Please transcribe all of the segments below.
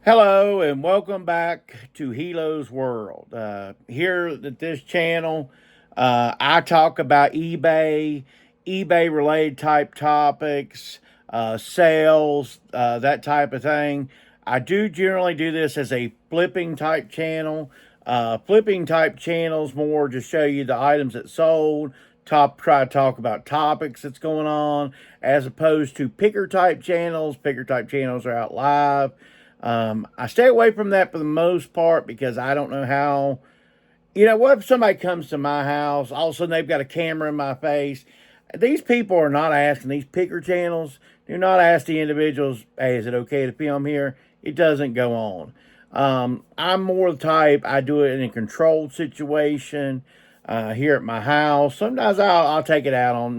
Hello and welcome back to Helo's World. Here at this channel, I talk about eBay related type topics, sales, that type of thing. I do generally do this as a flipping type channel. Flipping type channels more to show you the items that sold, try to talk about topics that's going on, as opposed to picker type channels. Picker type channels are out live. I stay away from that for the most part because I don't know how. What if somebody comes to my house, all of a sudden they've got a camera in my face? These people are not asking, these picker channels do not ask the individuals, hey, is it okay to film here? It doesn't go on. I'm more the type, I do it in a controlled situation here at my house. Sometimes I'll take it out on,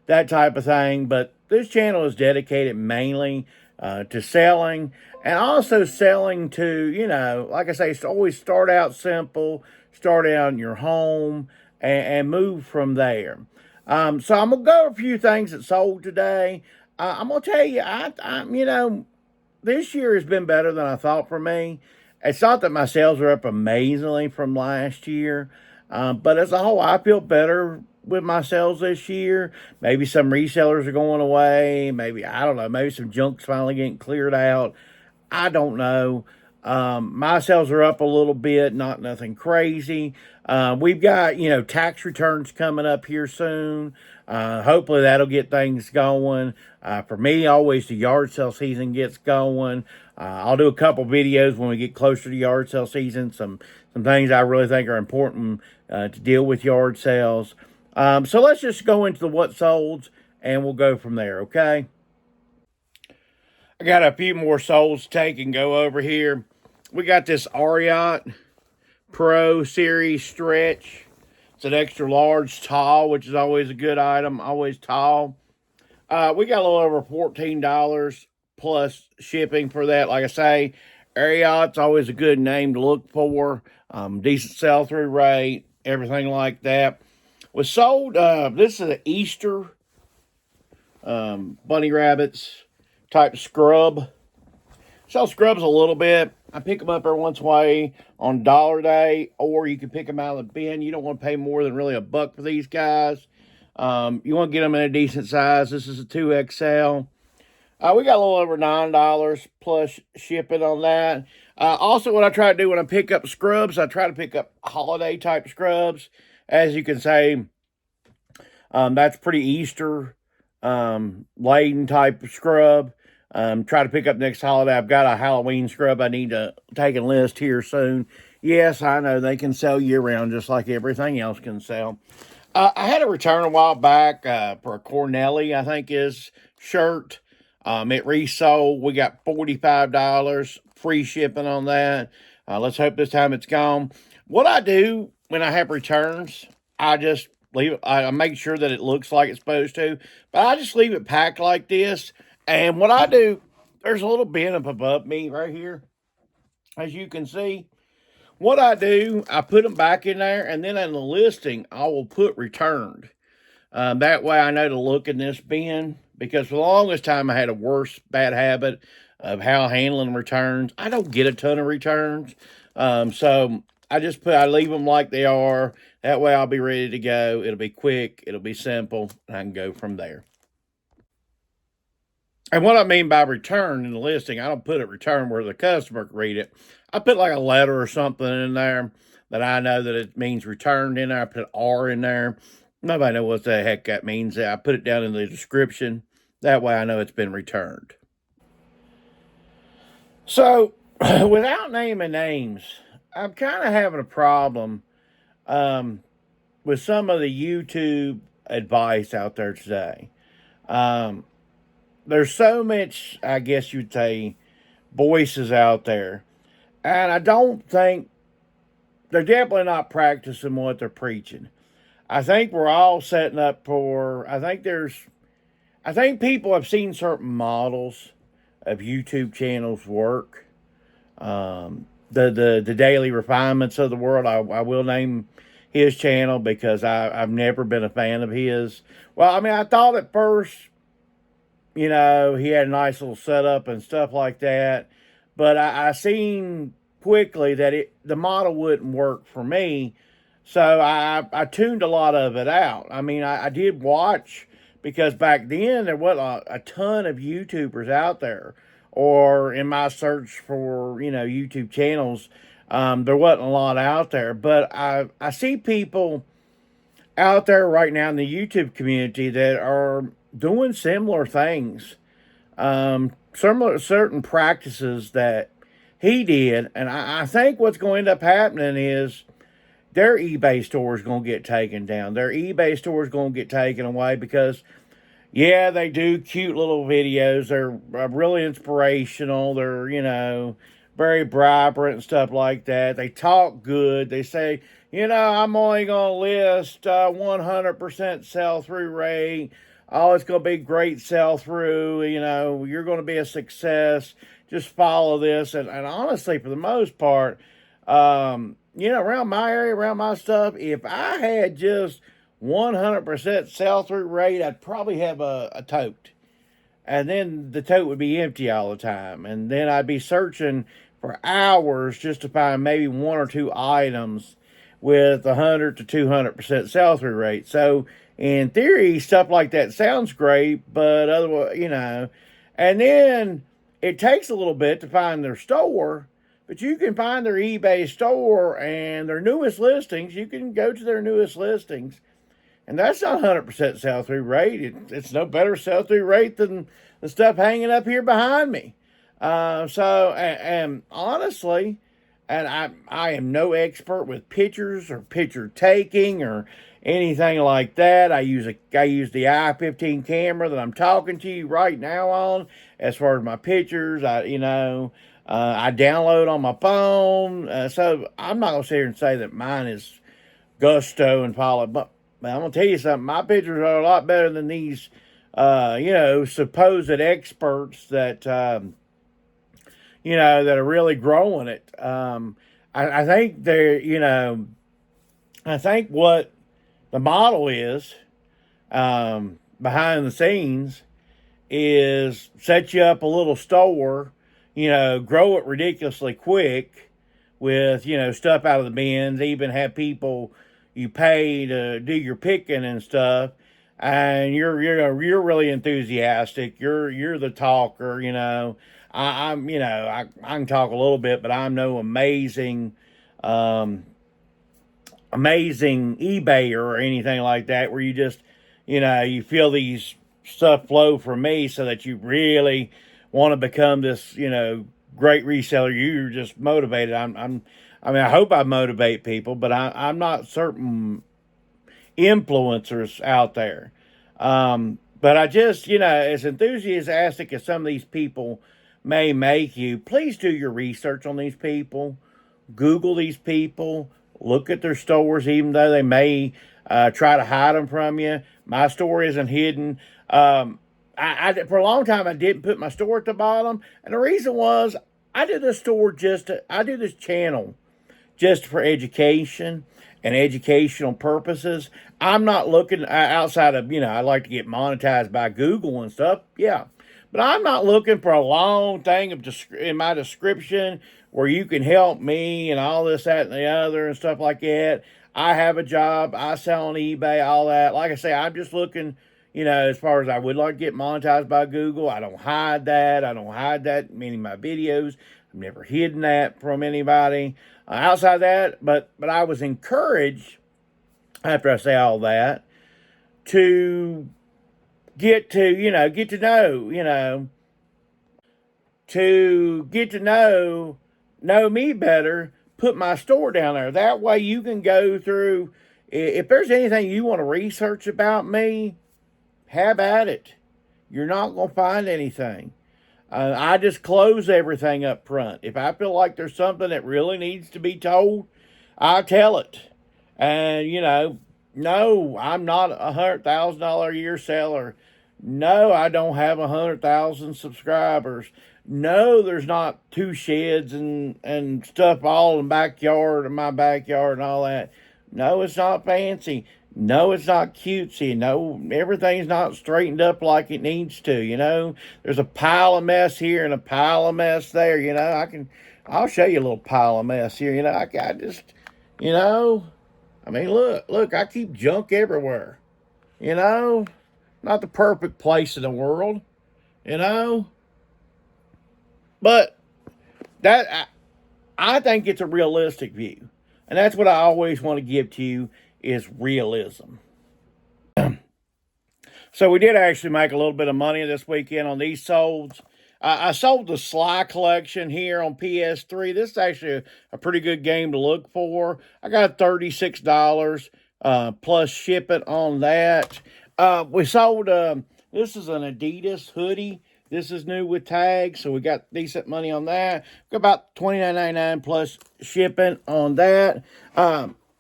that type of thing. But this channel is dedicated mainly to selling and also selling to, like I say, always start out simple, start out in your home and move from there. So I'm going to go over a few things that sold today. I'm going to tell you, this year has been better than I thought for me. It's not that my sales are up amazingly from last year, but as a whole, I feel better with my sales this year. Maybe some resellers are going away. Maybe, I don't know, maybe some junk's finally getting cleared out. I don't know. My sales are up a little bit, not nothing crazy. We've got, tax returns coming up here soon. Hopefully that'll get things going. For me, always the yard sale season gets going. I'll do a couple videos when we get closer to yard sale season. Some things I really think are important to deal with yard sales. So let's just go into the what solds and we'll go from there, okay? I got a few more souls to take and go over here. We got this Ariat Pro Series stretch. It's an extra large tall, which is always a good item, always tall. We got a little over $14 plus shipping for that. Like I say, Ariat's always a good name to look for. Decent sell-through rate, everything like that. Was sold, this is an Easter bunny rabbits type scrub. Sell scrubs a little bit. I pick them up every once in a while on Dollar Day, or you can pick them out of the bin. You don't want to pay more than really $1 for these guys. You want to get them in a decent size. This is a 2XL. We got a little over $9 plus shipping on that. Also, what I try to do when I pick up scrubs, I try to pick up holiday type scrubs. As you can say, that's pretty Easter laden type scrub. Try to pick up next holiday. I've got a Halloween scrub I need to take and list here soon. Yes, I know they can sell year round just like everything else can sell. I had a return a while back for a Cornelli, I think is shirt. It resold. We got $45 free shipping on that. Let's hope this time it's gone. What I do when I have returns, I just leave it. I make sure that it looks like it's supposed to, but I just leave it packed like this. And what I do, there's a little bin up above me right here, as you can see. What I do, I put them back in there, and then in the listing, I will put returned. That way I know to look in this bin, because for the longest time I had a worse bad habit of how handling returns. I don't get a ton of returns. So I leave them like they are. That way I'll be ready to go. It'll be quick. It'll be simple. And I can go from there. And what I mean by return in the listing, I don't put it return where the customer can read it. I put like a letter or something in there that I know that it means returned in there. I put R in there. Nobody knows what the heck that means. I put it down in the description. That way I know it's been returned. So, without naming names, I'm kind of having a problem with some of the YouTube advice out there today. Um, there's so much, I guess you'd say, voices out there. And I don't think they're definitely not practicing what they're preaching. I think we're all setting up for, I think people have seen certain models of YouTube channels work. The daily refinements of the world, I will name his channel because I've never been a fan of his. Well, I mean, I thought at first, he had a nice little setup and stuff like that. But I seen quickly that the model wouldn't work for me. So I tuned a lot of it out. I mean, I did watch because back then there wasn't a ton of YouTubers out there, or in my search for YouTube channels, there wasn't a lot out there. But I see people out there right now in the YouTube community that are doing similar things, similar certain practices that he did, and I think what's going to end up happening is their eBay store is going to get taken down. Their eBay store is going to get taken away because, yeah, they do cute little videos. They're really inspirational. They're, very vibrant and stuff like that. They talk good. They say, I'm only going to list 100% sell-through rate. Oh, it's going to be great sell-through. You're going to be a success. Just follow this. And honestly, for the most part, around my area, around my stuff, if I had just 100% sell-through rate, I'd probably have a tote. And then the tote would be empty all the time. And then I'd be searching for hours just to find maybe one or two items with 100 to 200% sell-through rate. So in theory, stuff like that sounds great, but otherwise, and then it takes a little bit to find their store, but you can find their eBay store and their newest listings. You can go to their newest listings, and that's not 100% sell-through rate. It's no better sell-through rate than the stuff hanging up here behind me. And honestly, and I am no expert with pictures or picture taking or anything like that. I use the i15 camera that I'm talking to you right now on. As far as my pictures, I download on my phone. So I'm not gonna sit here and say that mine is gusto and polished, but I'm gonna tell you something. My pictures are a lot better than these, supposed experts that that are really growing it. I think they're, I think what the model is behind the scenes is set you up a little store, grow it ridiculously quick with, stuff out of the bins, even have people you pay to do your picking and stuff. And you're really enthusiastic. You're the talker, I can talk a little bit, but I'm no amazing eBayer or anything like that, where you just, you feel these stuff flow from me so that you really want to become this, great reseller. You're just motivated. I hope I motivate people, but I'm not certain influencers out there. But I just, as enthusiastic as some of these people may make you, please do your research on these people. Google these people. Look at their stores, even though they may try to hide them from you. My store isn't hidden. For a long time, I didn't put my store at the bottom. And the reason was, I do this channel just for education and educational purposes. I'm not looking outside of, I like to get monetized by Google and stuff. Yeah. But I'm not looking for a long thing in my description where you can help me and all this, that, and the other and stuff like that. I have a job. I sell on eBay, all that. Like I say, I'm just looking, as far as I would like to get monetized by Google. I don't hide that. Many of my videos. I've never hidden that from anybody. Outside that, but I was encouraged, after I say all that, to get to know me better, put my store down there. That way you can go through, if there's anything you want to research about me, have at it. You're not going to find anything. I just close everything up front. If I feel like there's something that really needs to be told, I tell it. And, no, I'm not $100,000 a year seller. No, I don't have 100,000 subscribers. No, there's not 2 sheds and stuff all in my backyard and all that. No, it's not fancy. No, it's not cutesy. No, everything's not straightened up like it needs to. There's a pile of mess here and a pile of mess there. I'll show you a little pile of mess here. I just, you know, I mean, look, I keep junk everywhere. You know, not the perfect place in the world. You know, but that I think it's a realistic view, and that's what I always want to give to you is realism. So we did actually make a little bit of money this weekend on these solds. I sold the Sly collection here on PS3. This is actually a pretty good game to look for. I got $36 plus shipping on that. We sold, this is an Adidas hoodie. This is new with tags, so we got decent money on that. Got about $29.99 plus shipping on that.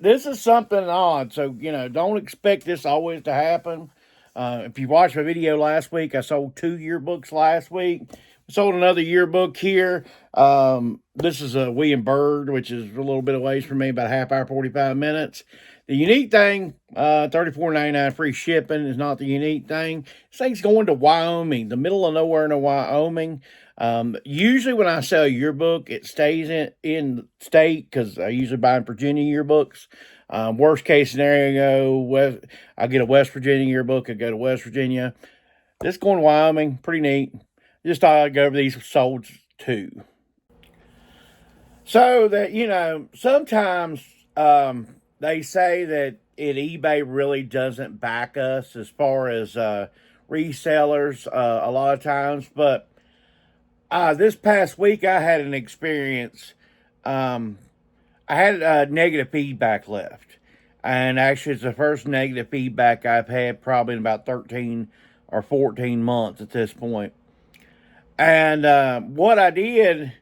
This is something odd, so, don't expect this always to happen. If you watched my video last week, I sold 2 yearbooks last week. Sold another yearbook here. This is a William Byrd, which is a little bit of ways from me, about a half hour, 45 minutes. The unique thing, $34.99 free shipping is not the unique thing. This thing's going to Wyoming, the middle of nowhere in Wyoming. Usually when I sell a yearbook, it stays in state because I usually buy in Virginia yearbooks. Worst case scenario, I get a West Virginia yearbook, I go to West Virginia. This going to Wyoming, pretty neat. Just thought I'd go over these solds too. So that, sometimes they say that eBay really doesn't back us as far as resellers a lot of times. But this past week I had an experience. I had negative feedback left. And actually it's the first negative feedback I've had probably in about 13 or 14 months at this point. And what I did,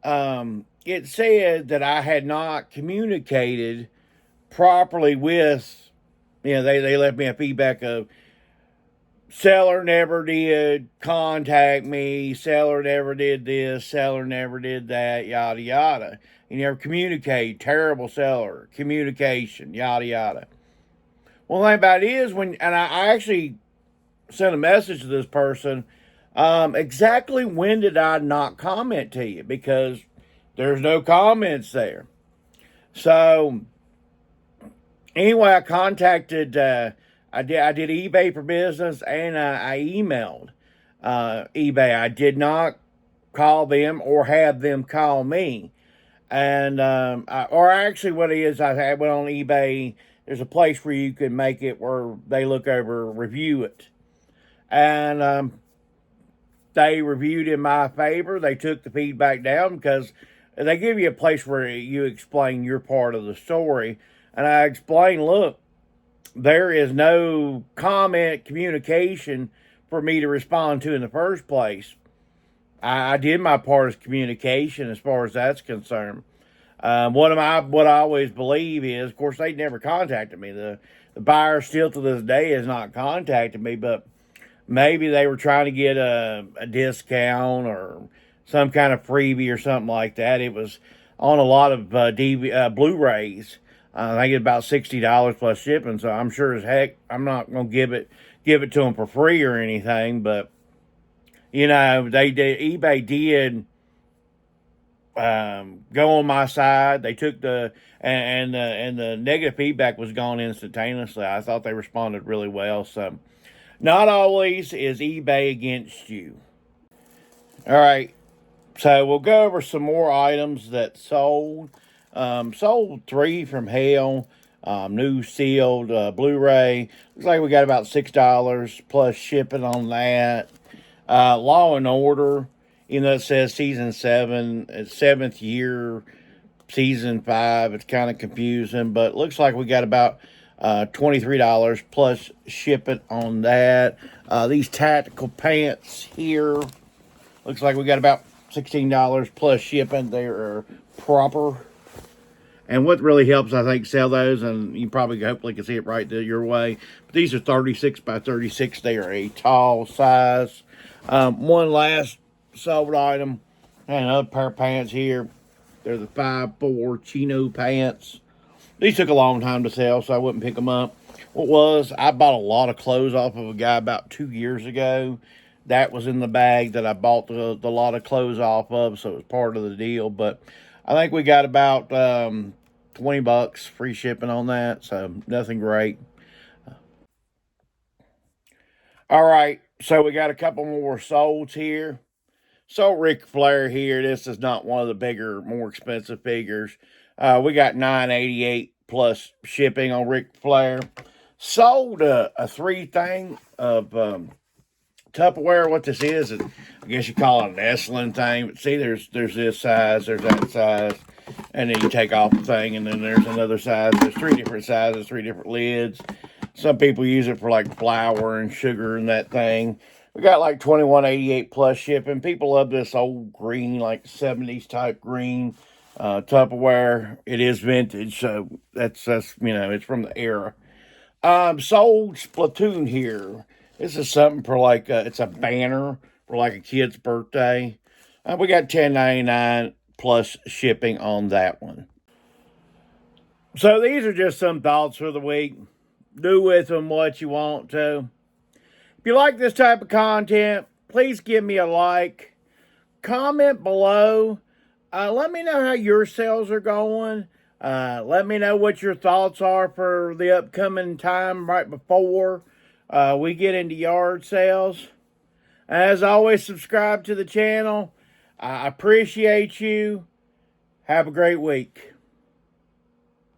it said that I had not communicated properly with, they left me a feedback of seller never did contact me, seller never did this, seller never did that, yada, yada. You never communicate, terrible seller, communication, yada, yada. Well, the thing about it is, and I actually sent a message to this person, exactly when did I not comment to you? Because there's no comments there. So anyway, I contacted, I did eBay for business, and I emailed eBay. I did not call them or have them call me. And or actually, what it is, I went on eBay. There's a place where you can make it where they look over, review it, and they reviewed in my favor. They took the feedback down because they give you a place where you explain your part of the story. And I explained, look, there is no comment communication for me to respond to in the first place. I did my part as communication as far as that's concerned. What I always believe is, of course, they never contacted me. The buyer still to this day has not contacted me, but maybe they were trying to get a discount or some kind of freebie or something like that. It was on a lot of Blu-rays. I think it's about $60 plus shipping. So I'm sure as heck I'm not going to give it to them for free or anything. But eBay did go on my side. They took the negative feedback was gone instantaneously. I thought they responded really well. So not always is eBay against you. All right, so we'll go over some more items that sold. Sold 3 from hell. New sealed Blu-ray. Looks like we got about $6 plus shipping on that. Law and Order, even though it says season 7, it's 7th year, season 5. It's kind of confusing, but looks like we got about $23 plus shipping on that. These tactical pants here, looks like we got about $16 plus shipping. They are proper. And what really helps, I think, sell those, and you probably hopefully can see it right your way. But these are 36 by 36. They are a tall size. One last sold item, and another pair of pants here. They're the 5'4" chino pants. These took a long time to sell, so I wouldn't pick them up. What was, I bought a lot of clothes off of a guy about 2 years ago. That was in the bag that I bought the lot of clothes off of, so it was part of the deal. But I think we got about 20 bucks free shipping on that, so nothing great. All right, so we got a couple more solds here. So Ric Flair here. This is not one of the bigger, more expensive figures. We got $9.88 plus shipping on Ric Flair. Sold a 3 thing of Tupperware. What this is, I guess you call it an Esslin thing. But see, there's this size, there's that size, and then you take off the thing, and then there's another size. There's 3 different sizes, 3 different lids. Some people use it for like flour and sugar and that thing. We got like $21.88 plus shipping. People love this old green, like 70s type green Tupperware. It is vintage, so that's it's from the era. Sold Splatoon here. This is something for like it's a banner for like a kid's birthday. We got $10.99 plus shipping on that one. So these are just some thoughts for the week. Do with them what you want to. If you like this type of content, please give me a like. Comment below. Let me know how your sales are going. Let me know what your thoughts are for the upcoming time right before we get into yard sales. As always, subscribe to the channel. I appreciate you. Have a great week.